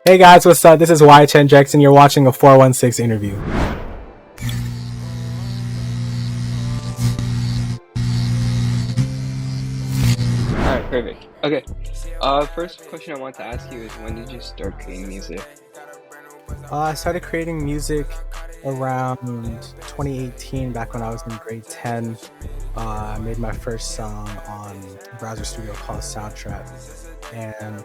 Hey guys, what's up? This is YHN Drexz and you're watching a 416 interview. Alright, perfect. Okay. First question I want to ask you is when did you start creating music? I started creating music around 2018, back when I was in grade 10. I made my first song on a browser studio called Soundtrap. And,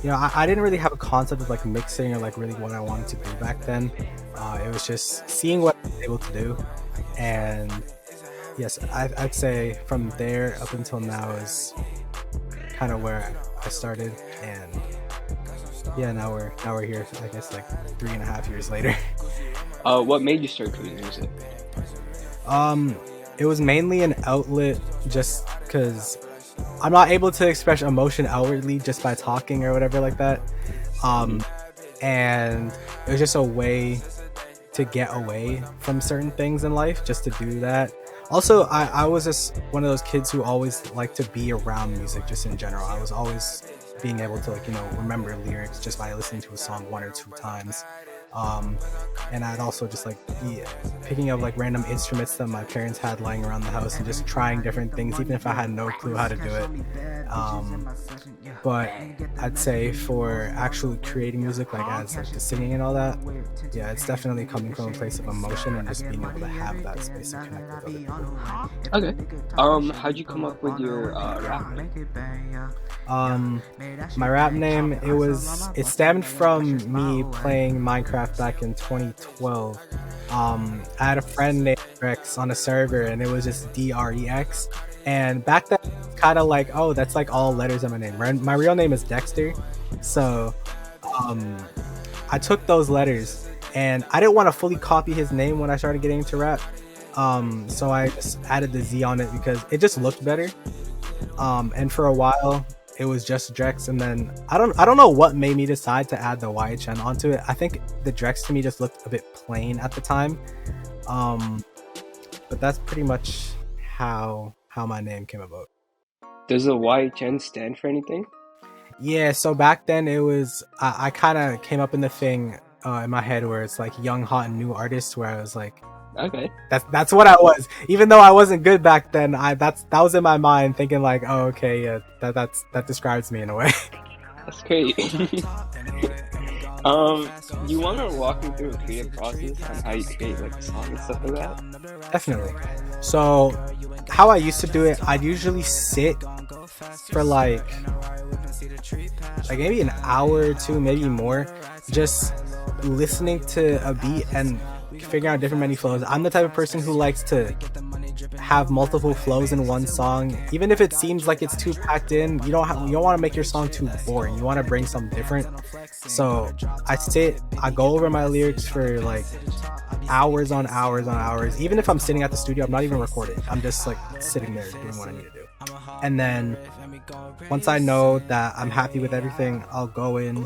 I didn't really have a concept of like mixing or like really what I wanted to do back then. It was just seeing what I was able to do. And yes, I'd say from there up until now is kind of where I started, and yeah, now we're here. I guess like 3.5 years later. What made you start creating music? Um, it was mainly an outlet, just because I'm not able to express emotion outwardly just by talking or whatever like that. Um, and it was just a way to get away from certain things in life, just to do that. Also, I was just one of those kids who always liked to be around music just in general. I was always being able to remember lyrics just by listening to a song 1 or 2 times. Um, and I'd also just like be picking up like random instruments that my parents had lying around the house and just trying different things, even if I had no clue how to do it. But I'd say for actually creating music, like as like the singing and all that, yeah, it's definitely coming from a place of emotion and just being able to have that space to connect with other people. Okay. How'd you come up with your rap name? My rap name, it stemmed from me playing Minecraft back in 2012. I had a friend named Drexz on a server, and it was just Drex. And back then, kind of like, oh, that's like all letters in my name. My real name is Dexter, so I took those letters, and I didn't want to fully copy his name when I started getting into rap. So I just added the Z on it because it just looked better. And for a while, it was just Drexz, and then I don't know what made me decide to add the YHN onto it. I think the Drexz to me just looked a bit plain at the time. But that's pretty much how my name came about. Does the YHN stand for anything? Yeah, so back then it was I kind of came up in the thing in my head where it's like young, hot, and new artist, where I was like, Okay. that's what I was. Even though I wasn't good back then, that was in my mind, thinking like, oh, okay, yeah, that describes me in a way. That's great. You want to walk me through a creative process on how you create like a song and stuff like that? Definitely. So how I used to do it, I'd usually sit for like maybe an hour or two, maybe more, just listening to a beat and figuring out different many flows. I'm the type of person who likes to have multiple flows in one song, even if it seems like it's too packed in. You don't want to make your song too boring. You want to bring something different. So I go over my lyrics for like hours on hours on hours. Even if I'm sitting at the studio, I'm not even recording. I'm just like sitting there doing what I need to do. And then once I know that I'm happy with everything, I'll go in,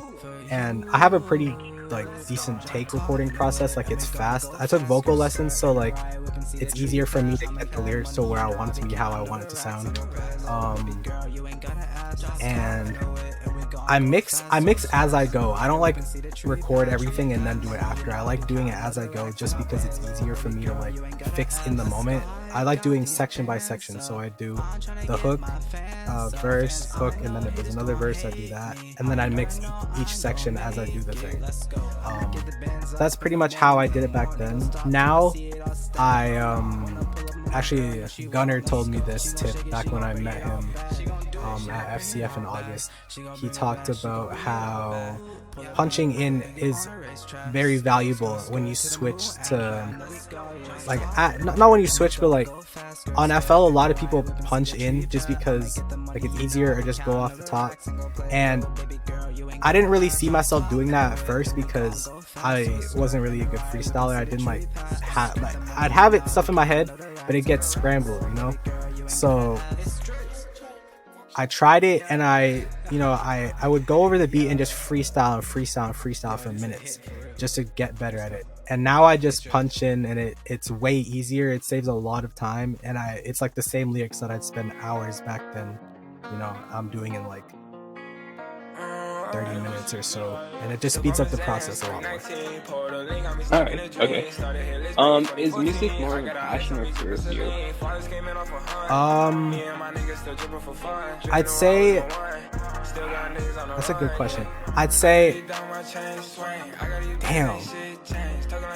and I have a pretty like decent take recording process. Like, it's fast. I took vocal lessons, so like it's easier for me to get the lyrics to where I want it to be, how I want it to sound. And I mix as I go. I don't like record everything and then do it after. I like doing it as I go, just because it's easier for me to like fix in the moment. I like doing section by section, so I do the hook, verse, hook, and then if there's another verse, I do that, and then I mix each section as I do the thing. That's pretty much how I did it back then. Now, actually, Gunner told me this tip back when I met him at FCF in August. He talked about how punching in is very valuable when you switch to like not when you switch, but like on FL, a lot of people punch in just because like it's easier, or just go off the top. And I didn't really see myself doing that at first because I wasn't really a good freestyler. I didn't I'd have it stuff in my head, but it gets scrambled, So I tried it, and I would go over the beat and just freestyle for minutes just to get better at it. And now I just punch in, and it's way easier. It saves a lot of time, and it's like the same lyrics that I'd spend hours back then. I'm doing in like 30 minutes or so, and it just speeds up the process a lot more. Alright, okay. Is music more of a passion or career for you? I'd say that's a good question. I'd say, damn,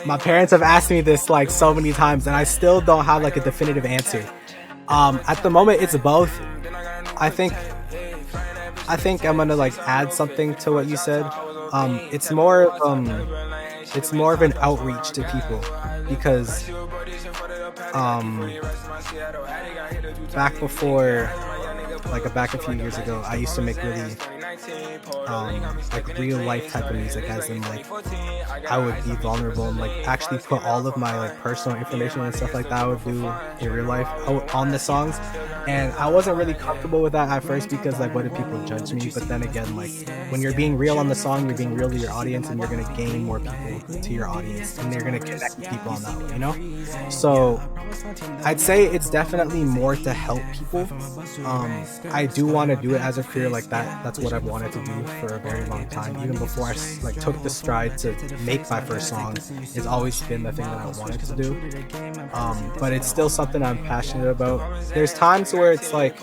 my parents have asked me this like so many times, and I still don't have like a definitive answer. At the moment, it's both. I think I'm gonna like add something to what you said. It's more of an outreach to people, because back a few years ago, I used to make really like real life type of music, as in like I would be vulnerable and like actually put all of my like personal information and stuff like that I would do in real life on the songs. And I wasn't really comfortable with that at first, because like, what if people judge me? But then again, like, when you're being real on the song, you're being real to your audience, and you're gonna gain more people to your audience, and they're gonna connect with people on that way, you know? So I'd say it's definitely more to help people. I do want to do it as a career like that. That's what I've wanted to do for a very long time. Even before I like took the stride to make my first song, it's always been the thing that I wanted to do. But it's still something I'm passionate about. There's times where it's like,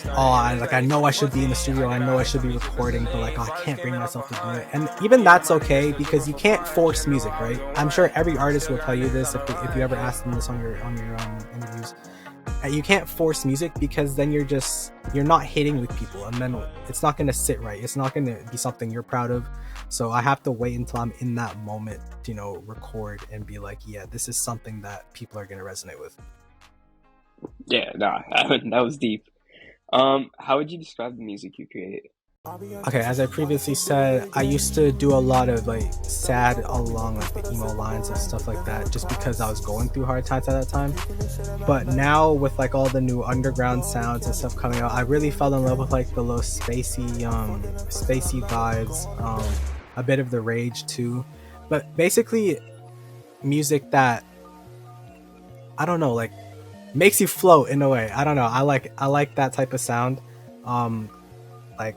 I know I should be in the studio, I know I should be recording, but like, I can't bring myself to do it. And even that's okay, because you can't force music, right? I'm sure every artist will tell you this if you ever ask them this on your interviews. You can't force music, because then you're not hitting with people, and then it's not going to sit right. It's not going to be something you're proud of. So I have to wait until I'm in that moment to, record and be like, yeah, this is something that people are going to resonate with. Yeah, nah, that was deep. How would you describe the music you create? Okay, as I previously said, I used to do a lot of like sad along like the emo lines and stuff like that, just because I was going through hard times at that time. But now with like all the new underground sounds and stuff coming out, I really fell in love with like the low spacey vibes, a bit of the rage too. But basically music that, I don't know, like makes you float in a way. I don't know. I like that type of sound. Like,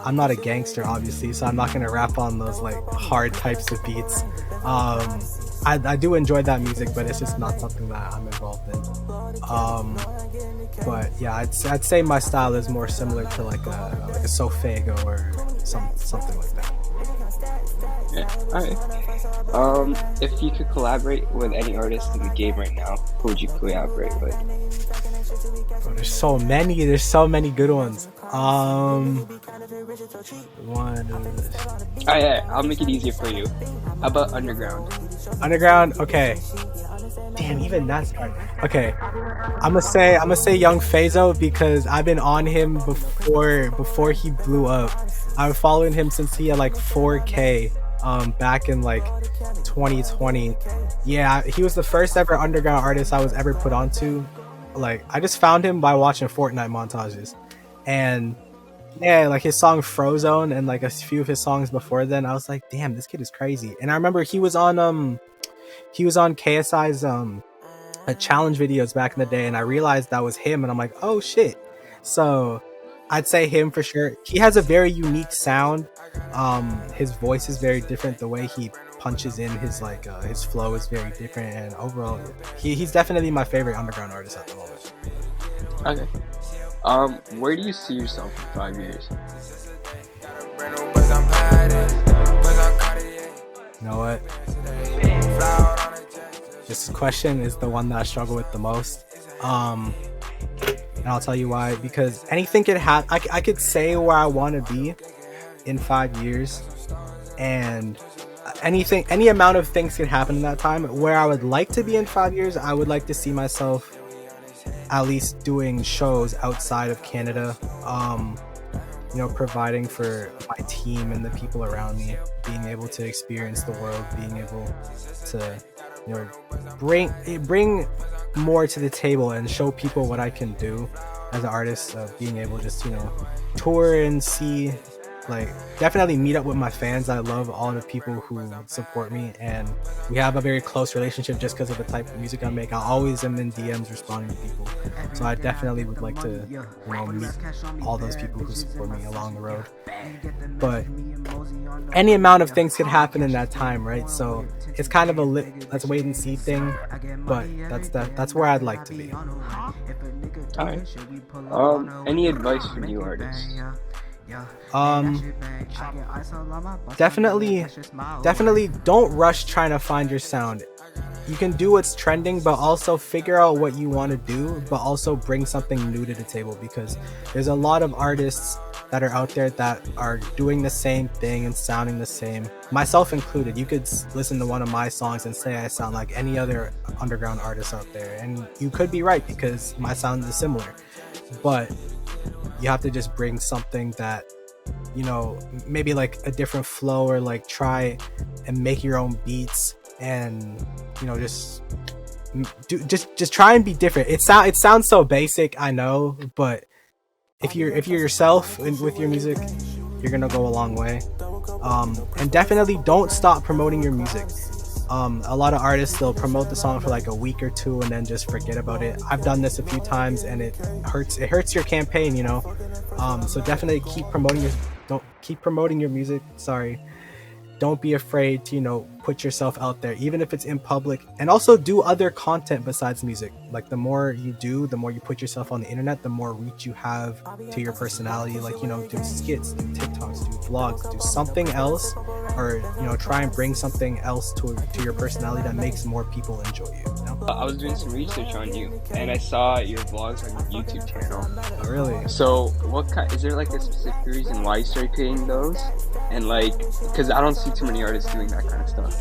I'm not a gangster, obviously, so I'm not gonna rap on those like hard types of beats. I do enjoy that music, but it's just not something that I'm involved in. But yeah, I'd say my style is more similar to like a Sofego or something like that. Yeah, alright. If you could collaborate with any artist in the game right now, who would you collaborate with? Oh, there's so many good ones. Yeah, I'll make it easier for you. How about Underground? Okay. Damn, even that's hard. Okay, I'm gonna say Young Fazo, because I've been on him before he blew up. I've following him since he had like 4K back in like 2020. Yeah, he was the first ever underground artist I was ever put onto. Like, I just found him by watching Fortnite montages, and yeah, like his song Frozone and like a few of his songs before then, I was like, damn, this kid is crazy. And I remember he was on KSI's challenge videos back in the day, and I realized that was him, and I'm like, oh shit. So I'd say him for sure. He has a very unique sound. His voice is very different. The way he punches in his like his flow is very different, and overall he's definitely my favorite underground artist at the moment. Okay. Where do you see yourself in 5 years? You know what? This question is the one that I struggle with the most. And I'll tell you why. Because anything could happen. I could say where I want to be in 5 years, and any amount of things could happen in that time. Where I would like to be in 5 years, I would like to see myself at least doing shows outside of Canada, providing for my team and the people around me, being able to experience the world, being able to bring more to the table and show people what I can do as an artist, being able to just tour and see like definitely meet up with my fans. I love all the people who support me, and we have a very close relationship just because of the type of music I make. I always am in DMs responding to people, so I definitely would like to, you know, meet all those people who support me along the road. But any amount of things could happen in that time, right? So it's kind of a let's wait and see thing, but that's where I'd like to be. Alright. Any advice for new artists? Definitely don't rush trying to find your sound. You can do what's trending, but also figure out what you want to do, but also bring something new to the table, because there's a lot of artists that are out there that are doing the same thing and sounding the same, myself included. You could listen to one of my songs and say I sound like any other underground artist out there, and you could be right because my sound is similar, but you have to just bring something that, you know, maybe like a different flow, or like try and make your own beats, and you know, just try and be different. It sounds so basic, I know, but if you're yourself with your music, you're gonna go a long way. And definitely don't stop promoting your music. A lot of artists, they'll promote the song for like a week or two and then just forget about it. I've done this a few times, and it hurts your campaign, you know. So definitely keep promoting your music. Sorry. Don't be afraid to, you know, put yourself out there, even if it's in public, and also do other content besides music. Like the more you do, the more you put yourself on the internet, the more reach you have to your personality. Like, you know, do skits, do TikToks, do vlogs, do something else, or, you know, try and bring something else to your personality that makes more people enjoy you, you know? I was doing some research on you, and I saw your vlogs on your YouTube channel. Oh, really? So is there like a specific reason why you started creating those? And like, because I don't see too many artists doing that kind of stuff.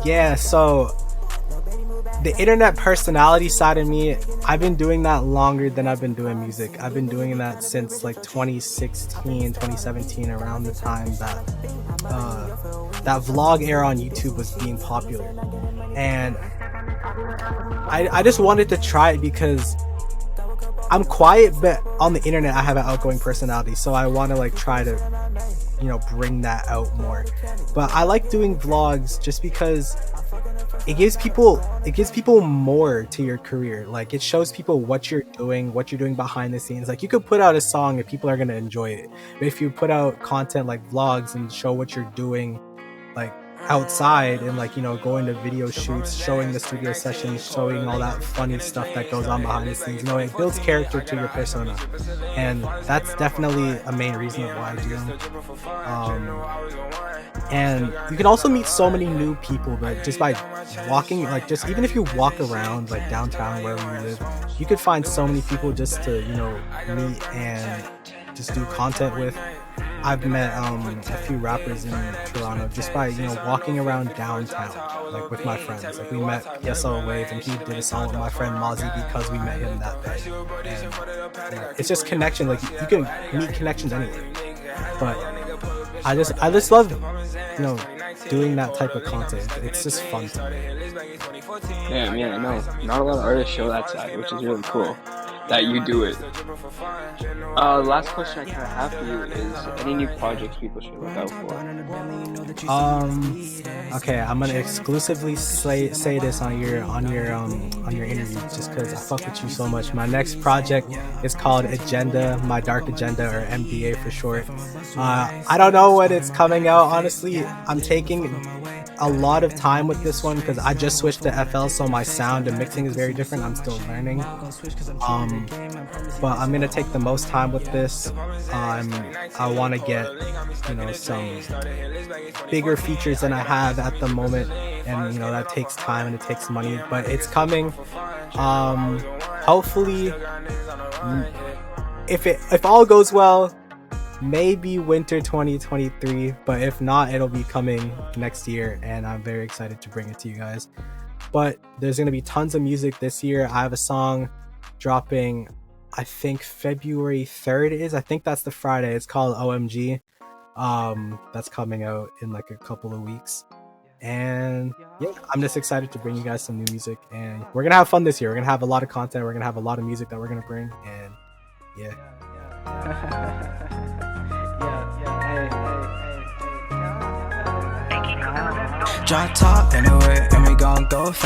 Yeah, so the internet personality side of me, I've been doing that longer than I've been doing music. I've been doing that since like 2016, 2017, around the time that that vlog era on YouTube was being popular. And I just wanted to try it because I'm quiet, but on the internet I have an outgoing personality, so I want to like try to, you know, bring that out more. But I like doing vlogs just because it gives people more to your career. Like, it shows people what you're doing behind the scenes. Like, you could put out a song and people are going to enjoy it, but if you put out content like vlogs and show what you're doing like outside, and like, you know, going to video shoots, showing the studio sessions, showing all that funny stuff that goes on behind the scenes, you know, it builds character to your persona, and that's definitely a main reason of why I do them. And you can also meet so many new people, but just by walking, like, just even if you walk around like downtown wherever you live, you could find so many people just to, you know, meet and just do content with. I've met a few rappers in Toronto just by, you know, walking around downtown, like with my friends. Like, we met PSL Wave, and he did a song with my friend Mozzie because we met him that day. And, you know, it's just connection. Like, you can meet connections anywhere. But I just love, you know, doing that type of content. It's just fun to me. Yeah, I know. Not a lot of artists show that side, which is really cool that you do it. Last question I kind of have for you is any new projects people should look out for? Okay, I'm gonna exclusively say this on your interview, just because I fuck with you so much. My next project is called Agenda, My Dark Agenda, or MDA for short. I don't know when it's coming out, honestly. I'm taking a lot of time with this one because I just switched to FL, so my sound and mixing is very different. I'm still learning, but I'm gonna take the most time with this. I want to get, you know, some bigger features than I have at the moment, and you know, that takes time and it takes money, but it's coming. Hopefully, if all goes well, maybe winter 2023, but if not, it'll be coming next year, and I'm very excited to bring it to you guys. But there's gonna be tons of music this year. I have a song dropping, I think February 3rd I think that's the Friday. It's called OMG. That's coming out in like a couple of weeks, and yeah, I'm just excited to bring you guys some new music, and we're gonna have fun this year. We're gonna have a lot of content, we're gonna have a lot of music that we're gonna bring, and yeah. Drop top anyway, and we gon' go fast.